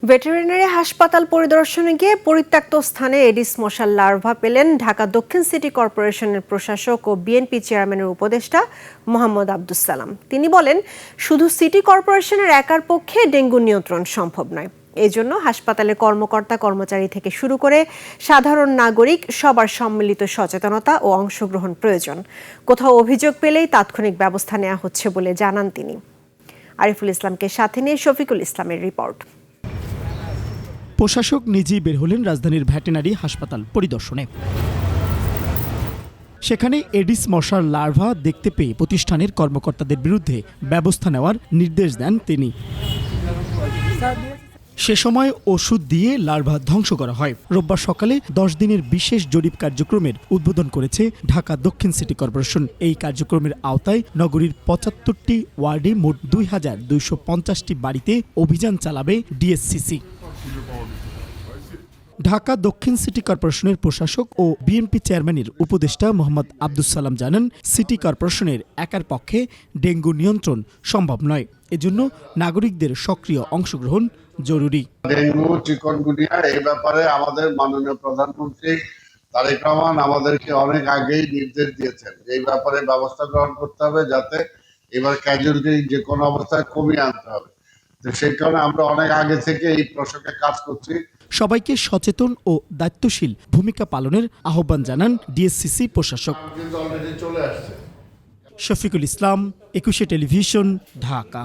Veterinary হাসপাতাল পরিদর্শনে গিয়ে পরিত্যক্ত স্থানে এডিস মশার লার্ভা পেলেন ঢাকা দক্ষিণ সিটি কর্পোরেশনের প্রশাসক ও বিএনপি চেয়ারম্যানের উপদেষ্টা মোহাম্মদ আব্দুস সালাম। তিনি বলেন, শুধু সিটি কর্পোরেশনের একার পক্ষে ডেঙ্গু নিয়ন্ত্রণ সম্ভব নয়। এই জন্য হাসপাতালের কর্মকর্তা কর্মচারী থেকে শুরু করে সাধারণ নাগরিক সবার সম্মিলিত সচেতনতা ও অংশগ্রহণ প্রয়োজন। কোথাও অভিযোগ পেলেই তাৎক্ষণিক ব্যবস্থা নেওয়া হচ্ছে বলে জানান তিনি। আরিফুল ইসলামকে সাথে নিয়ে শফিকুল ইসলামের রিপোর্ট। প্রশাসক নিজেই বের হলেন রাজধানীর ভেটেরিনারি হাসপাতাল পরিদর্শনে। সেখানে এডিস মশার লার্ভা দেখতে পেয়ে প্রতিষ্ঠানের কর্মকর্তাদের বিরুদ্ধে ব্যবস্থা নেওয়ার নির্দেশ দেন তিনি। সে সময় ওষুধ দিয়ে লার্ভা ধ্বংস করা হয়। রোববার সকালে 10 দিনের বিশেষ জরিপ কার্যক্রমের উদ্বোধন করেছে ঢাকা দক্ষিণ সিটি কর্পোরেশন। এই কার্যক্রমের আওতায় নগরীর 75টি ওয়ার্ডে মোট 2250টি বাড়িতে অভিযান চালাবে ডিএসসিসি। ঢাকা দক্ষিণ সিটি কর্পোরেশনের প্রশাসক ও বিএনপি চেয়ারম্যানের উপদেষ্টা মোহাম্মদ আব্দুস সালাম জানান, সিটি কর্পোরেশনের একার পক্ষে ডেঙ্গু নিয়ন্ত্রণ সম্ভব নয়। এজন্য নাগরিকদের সক্রিয় অংশগ্রহণ জরুরি। ডেঙ্গু, চিকনগুনিয়া এই ব্যাপারে আমাদের মাননীয় প্রধানমন্ত্রী তারেক রহমান আমাদেরকে অনেক আগেই নির্দেশ দিয়েছেন। এই ব্যাপারে ব্যবস্থা গ্রহণ করতে হবে, যাতে এবার ক্যাজুয়ালিটি যে কোনো অবস্থায় কমিয়ে আনতে হবে। তো সেই কারণে আমরা অনেক আগে থেকে এই প্রসঙ্গে কাজ করছি। সবাইকে সচেতন ও দায়িত্বশীল ভূমিকা পালনের আহ্বান জানান ডিএসসিসি প্রশাসক। শফিকুল ইসলাম, 21 টেলিভিশন, ঢাকা।